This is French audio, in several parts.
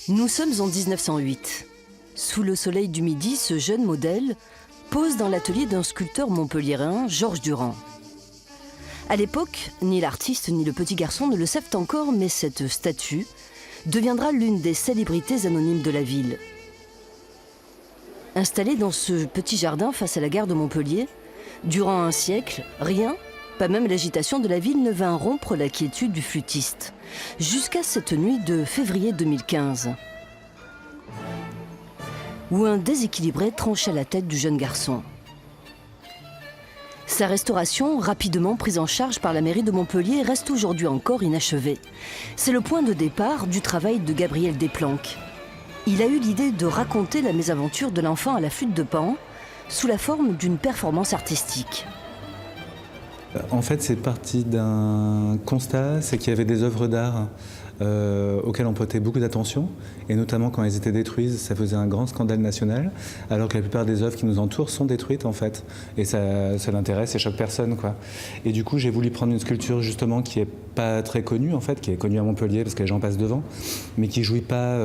Nous sommes en 1908. Sous le soleil du midi, ce jeune modèle pose dans l'atelier d'un sculpteur montpelliérain, Georges Durand. À l'époque, ni l'artiste ni le petit garçon ne le savent encore, mais cette statue deviendra l'une des célébrités anonymes de la ville. Installée dans ce petit jardin face à la gare de Montpellier, durant un siècle, rien, pas même l'agitation de la ville, ne vint rompre la quiétude du flûtiste, jusqu'à cette nuit de février 2015, où un déséquilibré trancha la tête du jeune garçon. Sa restauration, rapidement prise en charge par la mairie de Montpellier, reste aujourd'hui encore inachevée. C'est le point de départ du travail de Gabriel Desplanques. Il a eu l'idée de raconter la mésaventure de l'enfant à la flûte de Pan sous la forme d'une performance artistique. En fait, c'est parti d'un constat, c'est qu'il y avait des œuvres d'art auxquelles on portait beaucoup d'attention, et notamment quand elles étaient détruites, ça faisait un grand scandale national, alors que la plupart des œuvres qui nous entourent sont détruites en fait, et ça l'intéresse et choque personne, quoi. Et du coup, j'ai voulu prendre une sculpture justement qui est pas très connue en fait, qui est connue à Montpellier parce que les gens passent devant, mais qui jouit pas,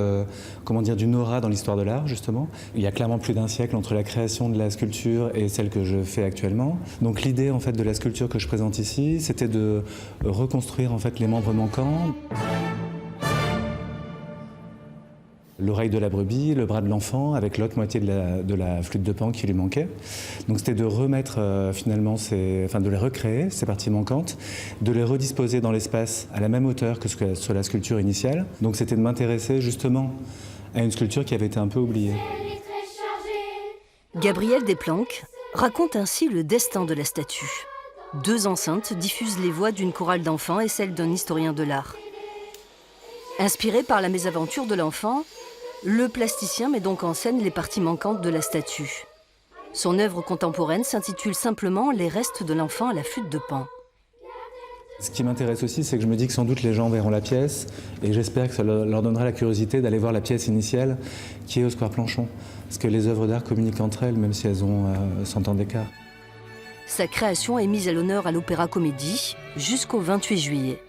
comment dire, d'une aura dans l'histoire de l'art justement. Il y a clairement plus d'un siècle entre la création de la sculpture et celle que je fais actuellement. Donc l'idée en fait de la sculpture que je présente ici, c'était de reconstruire en fait les membres manquants. L'oreille de la brebis, le bras de l'enfant, avec l'autre moitié de la flûte de Pan qui lui manquait. Donc c'était de remettre finalement, de les recréer, ces parties manquantes, de les redisposer dans l'espace à la même hauteur que sur la sculpture initiale. Donc c'était de m'intéresser justement à une sculpture qui avait été un peu oubliée. Gabriel Desplanques raconte ainsi le destin de la statue. Deux enceintes diffusent les voix d'une chorale d'enfants et celle d'un historien de l'art. Inspiré par la mésaventure de l'enfant, le plasticien met donc en scène les parties manquantes de la statue. Son œuvre contemporaine s'intitule simplement « Les restes de l'enfant à la flûte de Pan ». Ce qui m'intéresse aussi, c'est que je me dis que sans doute les gens verront la pièce, et j'espère que ça leur donnera la curiosité d'aller voir la pièce initiale qui est au Square Planchon. Parce que les œuvres d'art communiquent entre elles, même si elles ont 100 ans d'écart. Sa création est mise à l'honneur à l'Opéra Comédie jusqu'au 28 juillet.